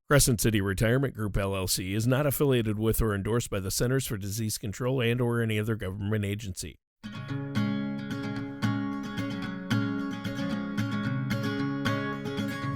Crescent City Retirement Group, LLC, is not affiliated with or endorsed by the Centers for Disease Control and or any other government agency.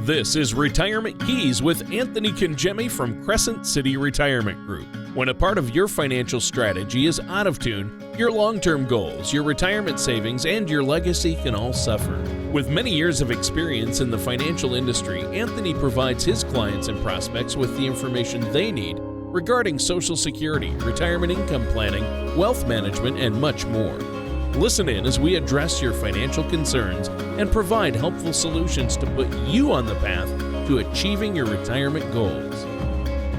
This is Retirement Keys with Anthony Congemi from Crescent City Retirement Group. When a part of your financial strategy is out of tune, your long-term goals, your retirement savings, and your legacy can all suffer. With many years of experience in the financial industry, Anthony provides his clients and prospects with the information they need regarding Social Security, retirement income planning, wealth management, and much more. Listen in as we address your financial concerns and provide helpful solutions to put you on the path to achieving your retirement goals.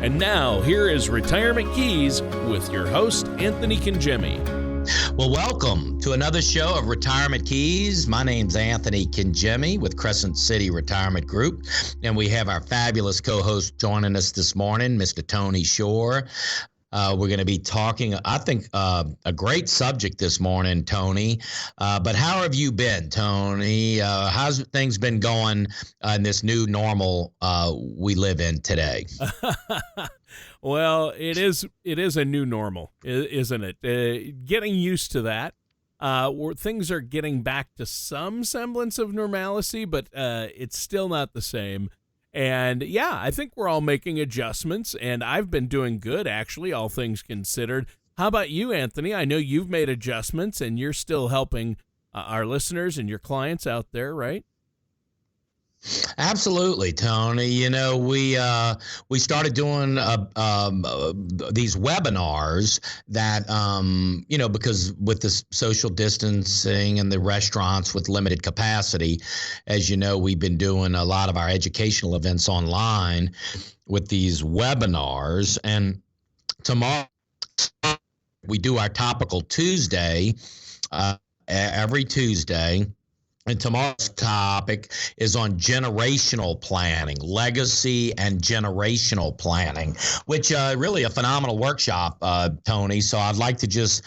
And now, here is Retirement Keys with your host, Anthony Congemi. Well, welcome to another show of Retirement Keys. My name's Anthony Congemi with Crescent City Retirement Group, and we have our fabulous co-host joining us this morning, Mr. Tony Shore. We're going to be talking, I think, a great subject this morning, Tony. But how have you been, Tony? How's things been going in this new normal we live in today? Well, it is a new normal, isn't it? Getting used to that. Where things are getting back to some semblance of normalcy, but it's still not the same. And yeah, I think we're all making adjustments, and I've been doing good, actually, all things considered. How about you, Anthony? I know you've made adjustments, and you're still helping our listeners and your clients out there, right? Absolutely, Tony. You know, we started doing these webinars that, because with the social distancing and the restaurants with limited capacity, as you know, we've been doing a lot of our educational events online with these webinars. And tomorrow we do our Topical Tuesday every Tuesday. And tomorrow's topic is on generational planning, legacy and generational planning, which really a phenomenal workshop, Tony. So I'd like to just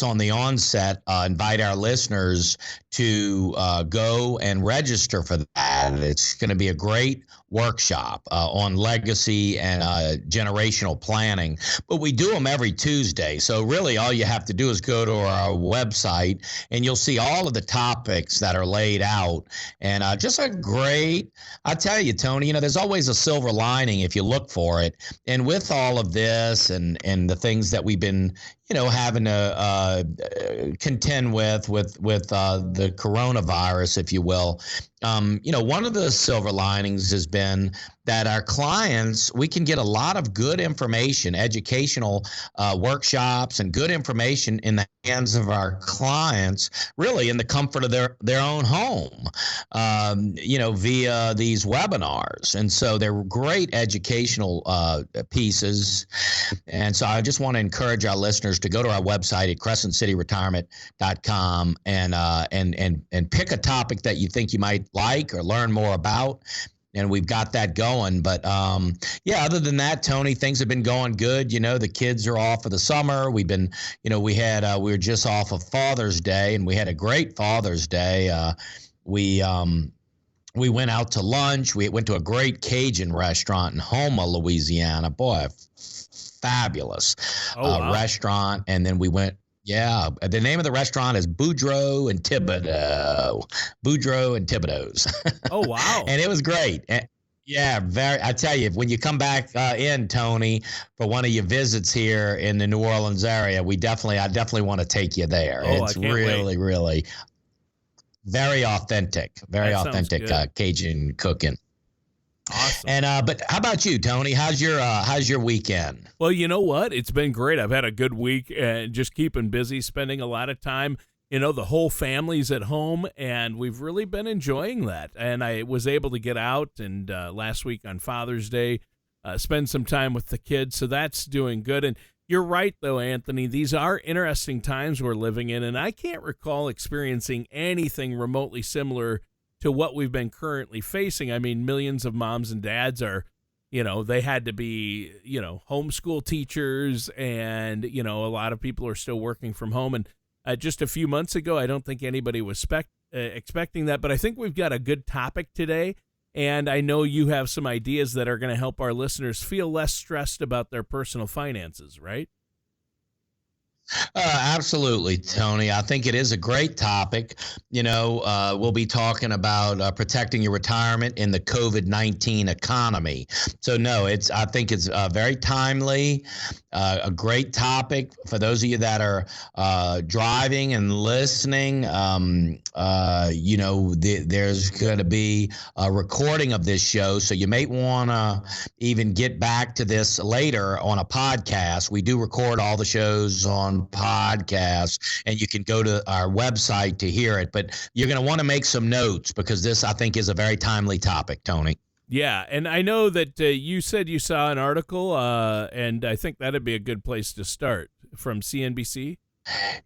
on the onset invite our listeners to go and register for that. It's going to be a great workshop on legacy and generational planning, but we do them every Tuesday. So really all you have to do is go to our website and you'll see all of the topics that are laid out. And just a great, I tell you, Tony, there's always a silver lining if you look for it. And with all of this and the things that we've been having to contend with the coronavirus, if you will. One of the silver linings has been that our clients, we can get a lot of good information, educational workshops and good information in the hands of our clients, really in the comfort of their own home, via these webinars. And so they're great educational pieces. And so I just want to encourage our listeners to go to our website at crescentcityretirement.com and pick a topic that you think you might like or learn more about. And we've got that going. But other than that, Tony, things have been going good. The kids are off for the summer. We've been, we were just off of Father's Day, and we had a great Father's Day. We went out to lunch. We went to a great Cajun restaurant in Houma, Louisiana. Boy, fabulous restaurant. And then we went. Yeah, the name of the restaurant is Boudreaux and Thibodeau. Boudreaux and Thibodeau's. Oh, wow. And it was great. Yeah, I tell you, when you come back in, Tony, for one of your visits here in the New Orleans area, I definitely want to take you there. It's really very authentic, Cajun cooking. Awesome. And but how about you, Tony? How's your weekend? Well, you know what? It's been great. I've had a good week and just keeping busy, spending a lot of time. The whole family's at home, and we've really been enjoying that. And I was able to get out and last week on Father's Day, spend some time with the kids. So that's doing good. And you're right, though, Anthony. These are interesting times we're living in, and I can't recall experiencing anything remotely similar to what we've been currently facing. I mean, millions of moms and dads are, they had to be, homeschool teachers, and, a lot of people are still working from home. And just a few months ago, I don't think anybody was expecting that, but I think we've got a good topic today. And I know you have some ideas that are going to help our listeners feel less stressed about their personal finances, right? Absolutely, Tony. I think it is a great topic. We'll be talking about protecting your retirement in the COVID-19 economy. So, no, I think it's very timely, a great topic for those of you that are driving and listening. There's going to be a recording of this show, so you may want to even get back to this later on a podcast. We do record all the shows on podcast, and you can go to our website to hear it, but you're going to want to make some notes because this, I think, is a very timely topic, Tony. Yeah, and I know that you said you saw an article, and I think that'd be a good place to start, from CNBC.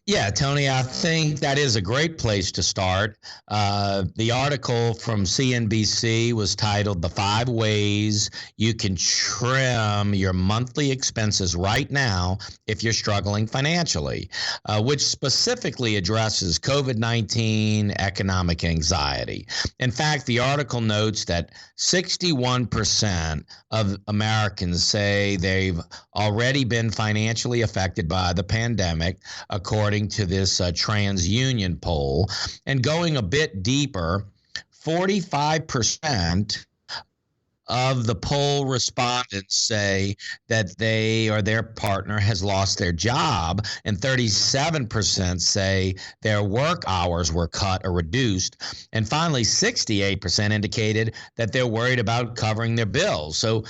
Yeah, Tony, I think that is a great place to start. The article from CNBC was titled "The 5 Ways You Can Trim Your Monthly Expenses Right Now If You're Struggling Financially," which specifically addresses COVID-19 economic anxiety. In fact, the article notes that 61% of Americans say they've already been financially affected by the pandemic, according to this TransUnion poll. And going a bit deeper, 45% of the poll respondents say that they or their partner has lost their job, and 37% say their work hours were cut or reduced. And finally, 68% indicated that they're worried about covering their bills. So,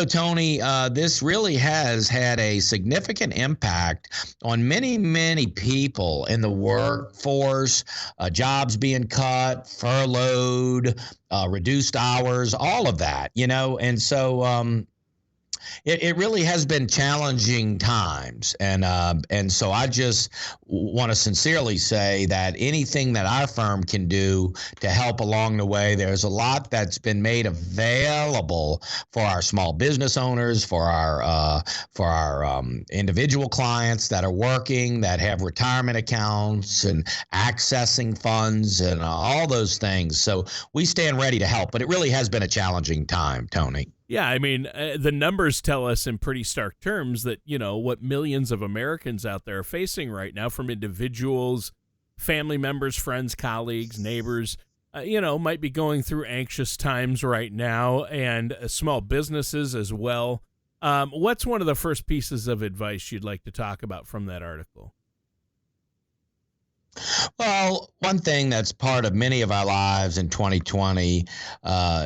Tony, this really has had a significant impact on many, many people in the workforce, jobs being cut, furloughed, reduced hours, all of that, and so it really has been challenging times. And so I just want to sincerely say that anything that our firm can do to help along the way, there's a lot that's been made available for our small business owners, for our individual clients that are working, that have retirement accounts and accessing funds and all those things. So we stand ready to help, but it really has been a challenging time, Tony. Yeah, I mean, the numbers tell us in pretty stark terms that, what millions of Americans out there are facing right now, from individuals, family members, friends, colleagues, neighbors, might be going through anxious times right now, and small businesses as well. What's one of the first pieces of advice you'd like to talk about from that article? Well, one thing that's part of many of our lives in 2020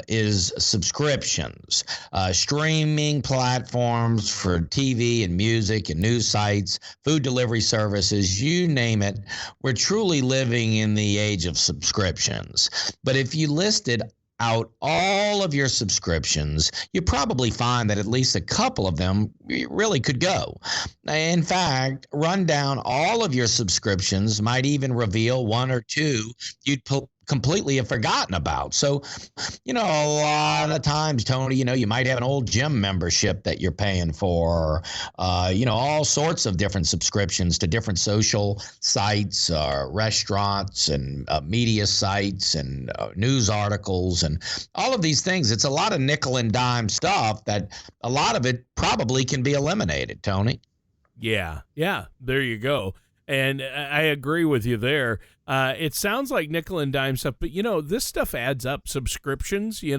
is subscriptions, streaming platforms for TV and music and news sites, food delivery services, you name it. We're truly living in the age of subscriptions. But if you listed out all of your subscriptions, you probably find that at least a couple of them really could go. In fact, run down all of your subscriptions might even reveal one or two you'd completely have forgotten about. So, a lot of times, Tony, you might have an old gym membership that you're paying for, all sorts of different subscriptions to different social sites, restaurants and media sites and news articles and all of these things. It's a lot of nickel and dime stuff that a lot of it probably can be eliminated, Tony. Yeah, there you go. And I agree with you there. It sounds like nickel and dime stuff, but, this stuff adds up. Subscriptions, it's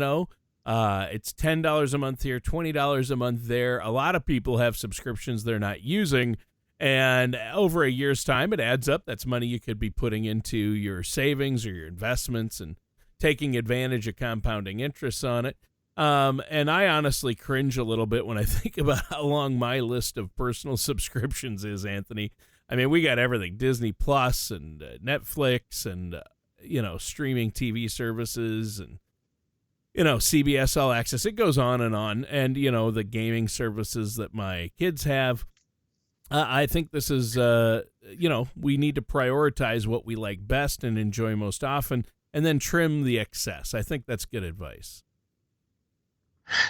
$10 a month here, $20 a month there. A lot of people have subscriptions they're not using. And over a year's time, it adds up. That's money you could be putting into your savings or your investments and taking advantage of compounding interest on it. And I honestly cringe a little bit when I think about how long my list of personal subscriptions is, Anthony. I mean, we got everything, Disney Plus and Netflix and, streaming TV services and, CBS All Access. It goes on. And, the gaming services that my kids have. I think this is, we need to prioritize what we like best and enjoy most often, and then trim the excess. I think that's good advice.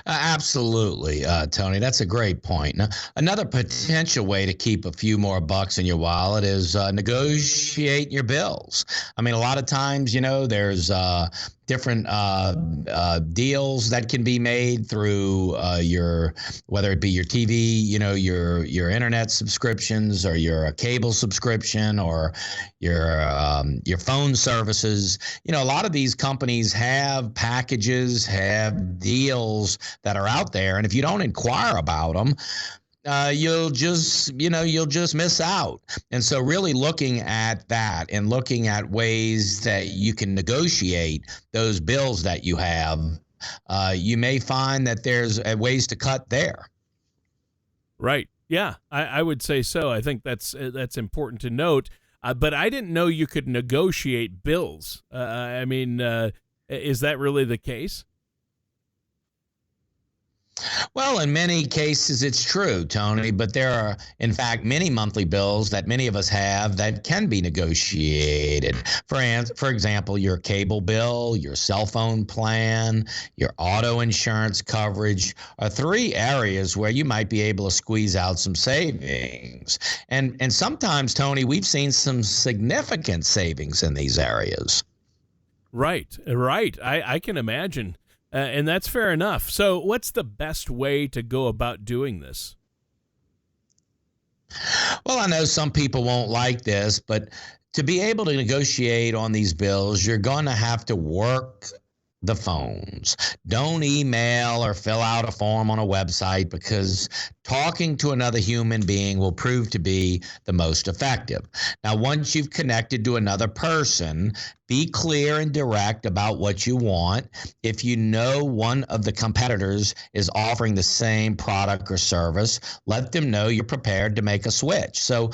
Absolutely, Tony. That's a great point. Now, another potential way to keep a few more bucks in your wallet is negotiate your bills. I mean, a lot of times, there's different deals that can be made through whether it be your TV, your internet subscriptions, or your cable subscription, or your phone services. A lot of these companies have packages, have deals that are out there, and if you don't inquire about them, you'll just miss out. And so really looking at that and looking at ways that you can negotiate those bills that you have, you may find that there's ways to cut there. Right. Yeah, I would say so. I think that's important to note. But I didn't know you could negotiate bills. Is that really the case? Well, in many cases, it's true, Tony, but there are, in fact, many monthly bills that many of us have that can be negotiated. For example, your cable bill, your cell phone plan, your auto insurance coverage are three areas where you might be able to squeeze out some savings. And sometimes, Tony, we've seen some significant savings in these areas. Right. I can imagine. And that's fair enough. So what's the best way to go about doing this? Well, I know some people won't like this, but to be able to negotiate on these bills, you're going to have to work the phones. Don't email or fill out a form on a website, because talking to another human being will prove to be the most effective. Now, once you've connected to another person, be clear and direct about what you want. If you know one of the competitors is offering the same product or service, let them know you're prepared to make a switch. So,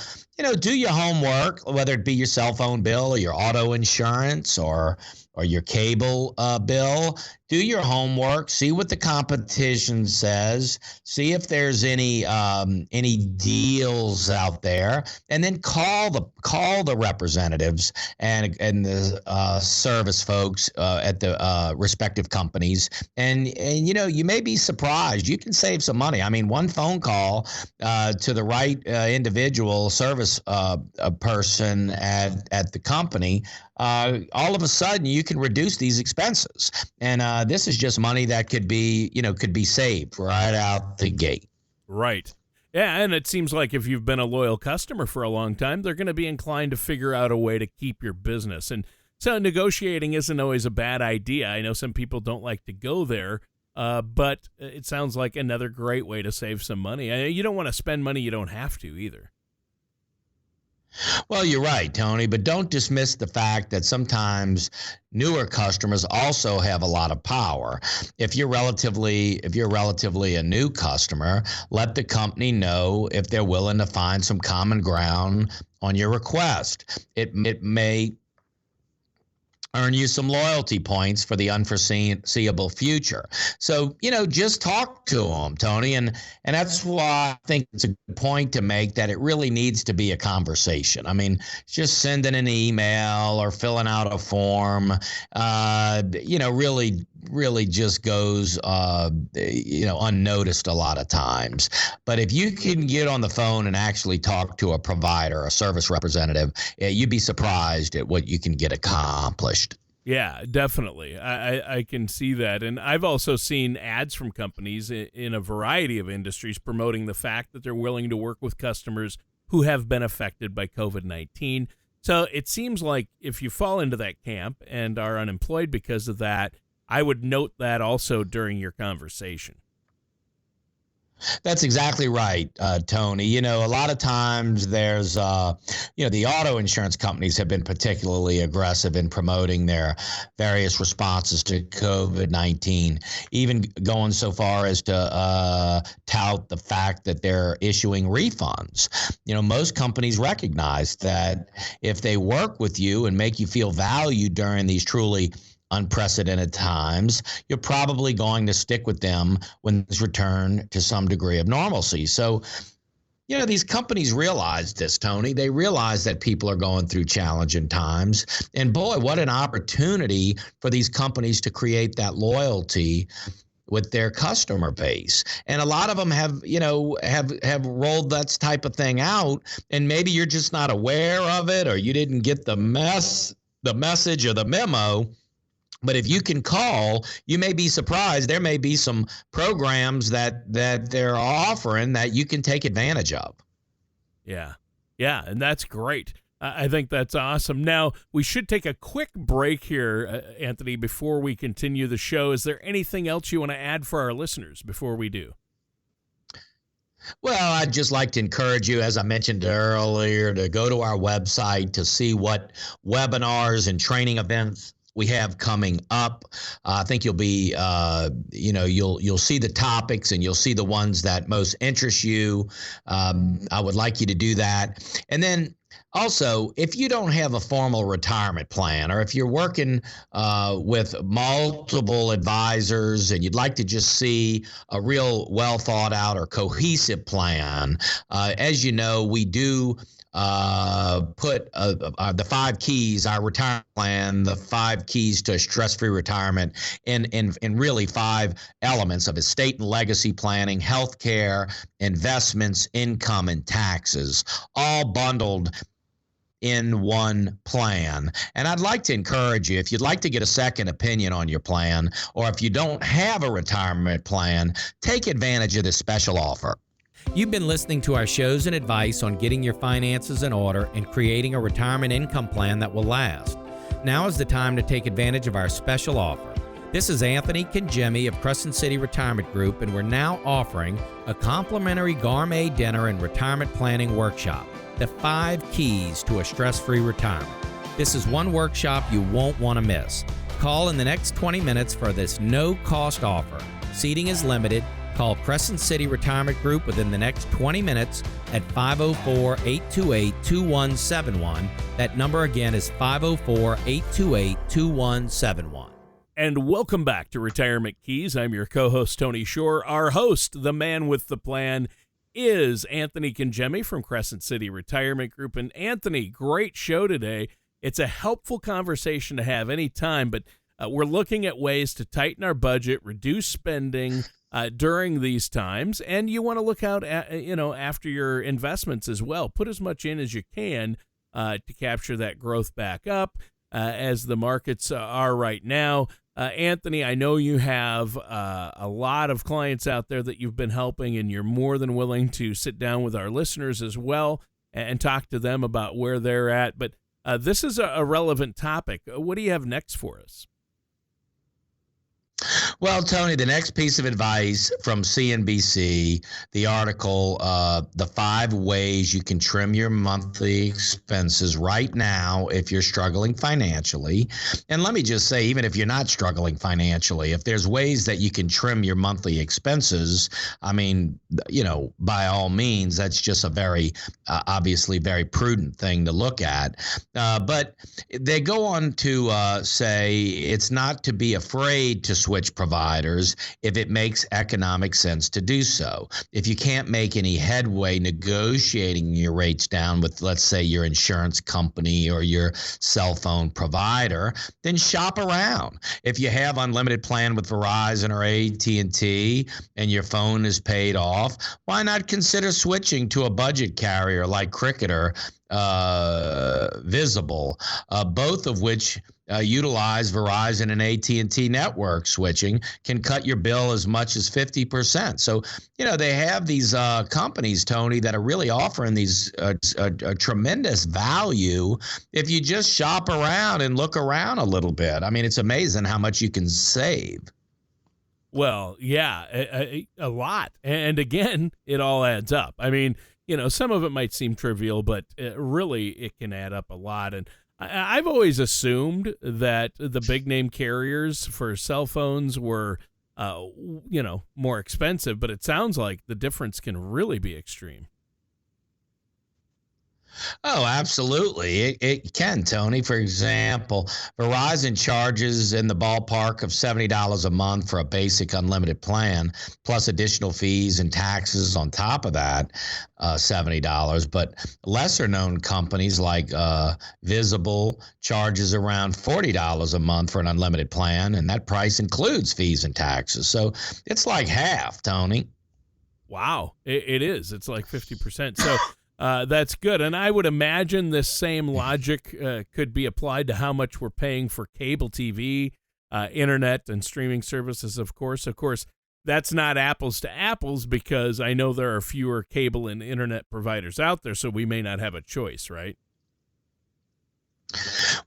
do your homework, whether it be your cell phone bill or your auto insurance or your cable bill. Do your homework, see what the competition says, see if there's any deals out there, and then call the representatives and the service folks at the respective companies, and you may be surprised. You can save some money. I mean, one phone call to the right individual service person at the company, all of a sudden you can reduce these expenses. And this is just money that could be saved right out the gate. Right. Yeah, and it seems like if you've been a loyal customer for a long time, they're going to be inclined to figure out a way to keep your business. And so negotiating isn't always a bad idea. I know some people don't like to go there, but it sounds like another great way to save some money. You don't want to spend money you don't have to either. Well, you're right, Tony, but don't dismiss the fact that sometimes newer customers also have a lot of power. If you're relatively a new customer, let the company know if they're willing to find some common ground on your request. It may earn you some loyalty points for the unforeseeable future. So, just talk to them, Tony. And that's why I think it's a good point to make, that it really needs to be a conversation. I mean, just sending an email or filling out a form, really just goes, unnoticed a lot of times. But if you can get on the phone and actually talk to a provider, a service representative, you'd be surprised at what you can get accomplished. Yeah, definitely. I can see that. And I've also seen ads from companies in a variety of industries promoting the fact that they're willing to work with customers who have been affected by COVID-19. So it seems like if you fall into that camp and are unemployed because of that, I would note that also during your conversation. That's exactly right, Tony. A lot of times there's, the auto insurance companies have been particularly aggressive in promoting their various responses to COVID-19, even going so far as to tout the fact that they're issuing refunds. Most companies recognize that if they work with you and make you feel valued during these truly unprecedented times, you're probably going to stick with them when things return to some degree of normalcy. So, these companies realize this, Tony. They realize that people are going through challenging times. And boy, what an opportunity for these companies to create that loyalty with their customer base. And a lot of them have rolled that type of thing out, and maybe you're just not aware of it, or you didn't get the message or the memo. But if you can call, you may be surprised. There may be some programs that they're offering that you can take advantage of. Yeah, and that's great. I think that's awesome. Now, we should take a quick break here, Anthony, before we continue the show. Is there anything else you want to add for our listeners before we do? Well, I'd just like to encourage you, as I mentioned earlier, to go to our website to see what webinars and training events we have coming up. I think you'll be, you'll see the topics and you'll see the ones that most interest you. I would like you to do that. And then also, if you don't have a formal retirement plan, or if you're working with multiple advisors and you'd like to just see a real well thought out or cohesive plan, as you know, we do put the 5 keys, our retirement plan, the 5 keys to a stress-free retirement in really 5 elements of estate and legacy planning, healthcare, investments, income, and taxes, all bundled in one plan. And I'd like to encourage you, if you'd like to get a second opinion on your plan, or if you don't have a retirement plan, take advantage of this special offer. You've been listening to our shows and advice on getting your finances in order and creating a retirement income plan that will last. Now is the time to take advantage of our special offer. This is Anthony Kangemi of Crescent City Retirement Group, and we're now offering a complimentary gourmet dinner and retirement planning workshop, the 5 keys to a stress-free retirement. This is one workshop you won't want to miss. Call in the next 20 minutes for this no-cost offer. Seating is limited. Call Crescent City Retirement Group within the next 20 minutes at 504-828-2171. That number again is 504-828-2171. And welcome back to Retirement Keys. I'm your co-host, Tony Shore. Our host, the man with the plan, is Anthony Kangemi from Crescent City Retirement Group. And Anthony, great show today. It's a helpful conversation to have anytime, but we're looking at ways to tighten our budget, reduce spending during these times, and you want to look out at, after your investments as well. Put as much in as you can to capture that growth back up as the markets are right now. Anthony, I know you have a lot of clients out there that you've been helping, and you're more than willing to sit down with our listeners as well and talk to them about where they're at. But this is a relevant topic. What do you have next for us? Well, Tony, the next piece of advice from CNBC, the article, the 5 ways you can trim your monthly expenses right now if you're struggling financially. And let me just say, even if you're not struggling financially, if there's ways that you can trim your monthly expenses, I mean, by all means, that's just a very, obviously very prudent thing to look at. But they go on to say it's not to be afraid to switch providers if it makes economic sense to do so. If you can't make any headway negotiating your rates down with, let's say, your insurance company or your cell phone provider, then shop around. If you have unlimited plan with Verizon or AT&T and your phone is paid off, why not consider switching to a budget carrier like Cricket or Visible, both of which utilize Verizon and AT&T network switching, can cut your bill as much as 50%. So, they have these companies, Tony, that are really offering these a tremendous value if you just shop around and look around a little bit. I mean, it's amazing how much you can save. Well, yeah, a lot. And again, it all adds up. I mean, some of it might seem trivial, but really it can add up a lot. And I've always assumed that the big name carriers for cell phones were, more expensive, but it sounds like the difference can really be extreme. Oh, absolutely. It can, Tony. For example, Verizon charges in the ballpark of $70 a month for a basic unlimited plan, plus additional fees and taxes on top of that, $70. But lesser-known companies like Visible charges around $40 a month for an unlimited plan, and that price includes fees and taxes. So it's like half, Tony. Wow, it is. It's like 50%. So that's good. And I would imagine this same logic could be applied to how much we're paying for cable TV. internet and streaming services, of course. Of course, that's not apples to apples because I know there are fewer cable and internet providers out there, so we may not have a choice, right?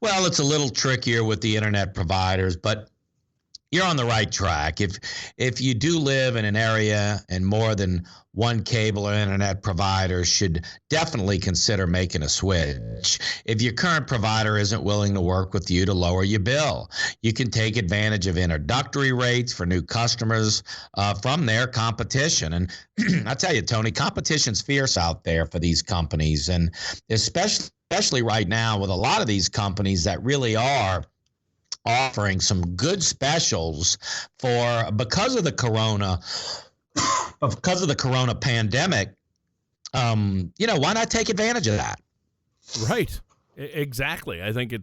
Well, it's a little trickier with the internet providers, but you're on the right track. If you do live in an area and more than one cable or internet provider should definitely consider making a switch. If your current provider isn't willing to work with you to lower your bill, you can take advantage of introductory rates for new customers from their competition. And I tell you, Tony, competition's fierce out there for these companies, and especially right now with a lot of these companies that really are offering some good specials because of the corona pandemic. Why not take advantage of that? Right. Exactly. I think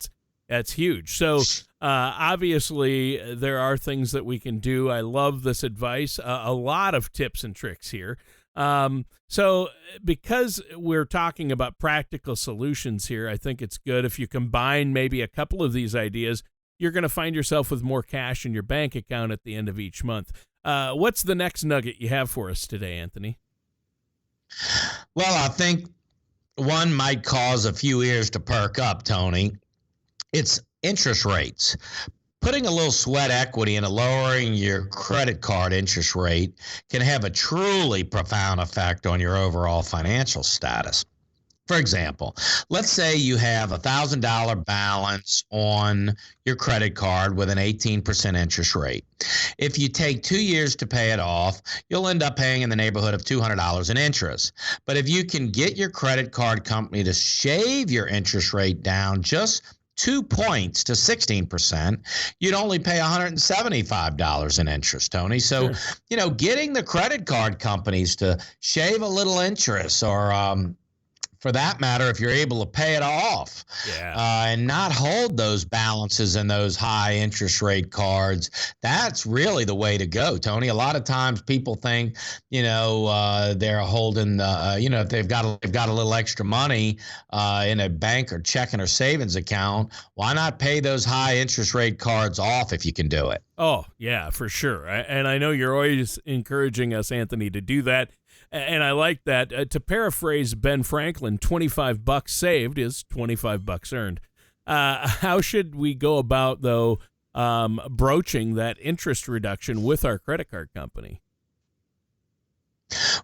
that's huge. So obviously there are things that we can do. I love this advice. A lot of tips and tricks here. So because we're talking about practical solutions here, I think it's good if you combine maybe a couple of these ideas. You're going to find yourself with more cash in your bank account at the end of each month. What's the next nugget you have for us today, Anthony? Well, I think one might cause a few ears to perk up, Tony. It's interest rates. Putting a little sweat equity into lowering your credit card interest rate can have a truly profound effect on your overall financial status. For example, let's say you have a $1,000 balance on your credit card with an 18% interest rate. If you take 2 years to pay it off, you'll end up paying in the neighborhood of $200 in interest. But if you can get your credit card company to shave your interest rate down just 2 points to 16%, you'd only pay $175 in interest, Tony. So, Sure. Getting the credit card companies to shave a little interest, or for that matter, if you're able to pay it off and not hold those balances in those high interest rate cards, that's really the way to go, Tony. A lot of times people think, they're holding, if they've got a little extra money in a bank or checking or savings account, why not pay those high interest rate cards off if you can do it? Oh, yeah, for sure. And I know you're always encouraging us, Anthony, to do that. And I like that. To paraphrase Ben Franklin, $25 saved is $25 earned. How should we go about, though, broaching that interest reduction with our credit card company?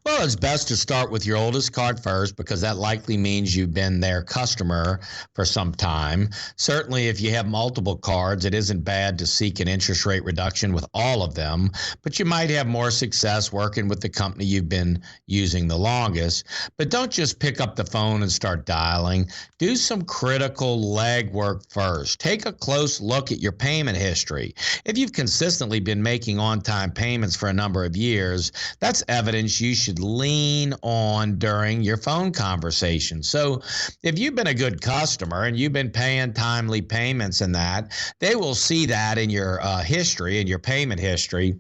Well, it's best to start with your oldest card first, because that likely means you've been their customer for some time. Certainly, if you have multiple cards, it isn't bad to seek an interest rate reduction with all of them, but you might have more success working with the company you've been using the longest. But don't just pick up the phone and start dialing. Do some critical legwork first. Take a close look at your payment history. If you've consistently been making on-time payments for a number of years, that's evidence you should lean on during your phone conversation. So if you've been a good customer and you've been paying timely payments and that, they will see that in your history, in your payment history.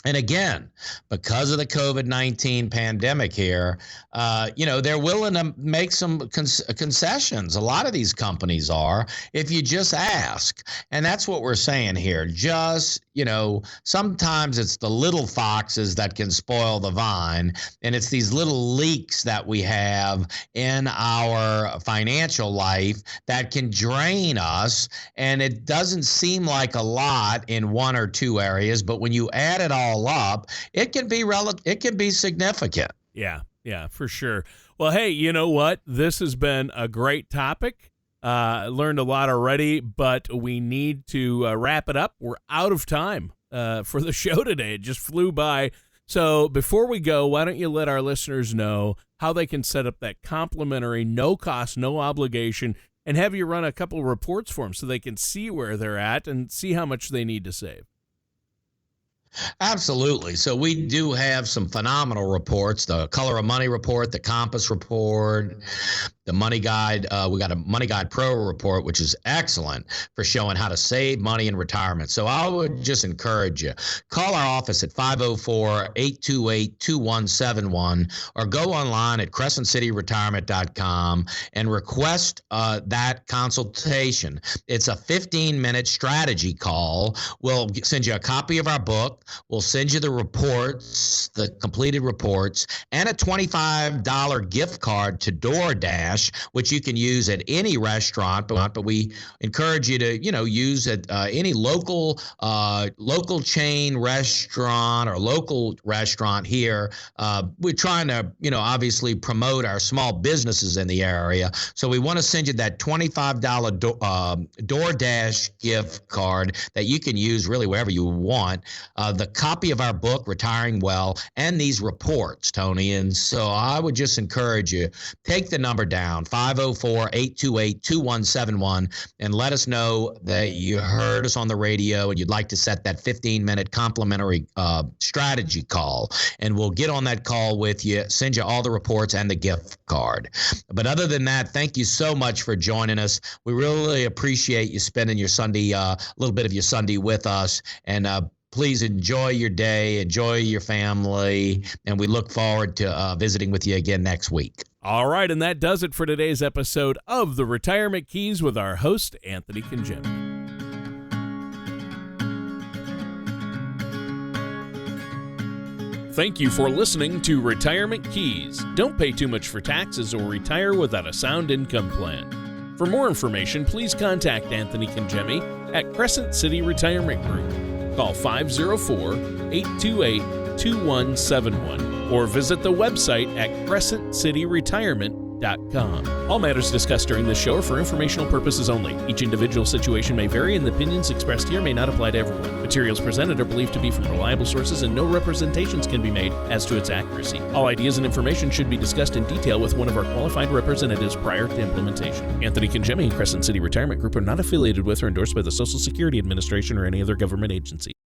And again, because of the COVID-19 pandemic here, they're willing to make some concessions. A lot of these companies are, if you just ask. And that's what we're saying here. Just, sometimes it's the little foxes that can spoil the vine. And it's these little leaks that we have in our financial life that can drain us. And it doesn't seem like a lot in one or two areas, but when you add it all up, it can be significant. Yeah, for sure. Well, hey, you know what? This has been a great topic. Learned a lot already, but we need to wrap it up. We're out of time for the show today. It just flew by. So before we go, why don't you let our listeners know how they can set up that complimentary, no cost, no obligation, and have you run a couple of reports for them so they can see where they're at and see how much they need to save. Absolutely. So we do have some phenomenal reports, the Color of Money report, the Compass report, the Money Guide. We got a Money Guide Pro report, which is excellent for showing how to save money in retirement. So I would just encourage you, call our office at 504-828-2171 or go online at crescentcityretirement.com and request that consultation. It's a 15-minute strategy call. We'll send you a copy of our book. We'll send you the reports, the completed reports, and a $25 gift card to DoorDash, which you can use at any restaurant. But we encourage you to, use at any local chain restaurant or local restaurant here. We're trying to, obviously promote our small businesses in the area. So we want to send you that $25 DoorDash gift card that you can use really wherever you want. The copy of our book, Retiring Well, and these reports, Tony. And so I would just encourage you, take the number down, 504-828-2171, and let us know that you heard us on the radio and you'd like to set that 15-minute complimentary strategy call. And we'll get on that call with you, send you all the reports and the gift card. But other than that, thank you so much for joining us. We really appreciate you spending your Sunday, a little bit of your Sunday with us. And please enjoy your day, enjoy your family, and we look forward to visiting with you again next week. All right, and that does it for today's episode of The Retirement Keys with our host, Anthony Congemi. Thank you for listening to Retirement Keys. Don't pay too much for taxes or retire without a sound income plan. For more information, please contact Anthony Congemi at Crescent City Retirement Group. Call 504-828-2171 or visit the website at crescentcityretirement.com. All matters discussed during this show are for informational purposes only. Each individual situation may vary, and the opinions expressed here may not apply to everyone. Materials presented are believed to be from reliable sources, and no representations can be made as to its accuracy. All ideas and information should be discussed in detail with one of our qualified representatives prior to implementation. Anthony Congemi and Crescent City Retirement Group are not affiliated with or endorsed by the Social Security Administration or any other government agency.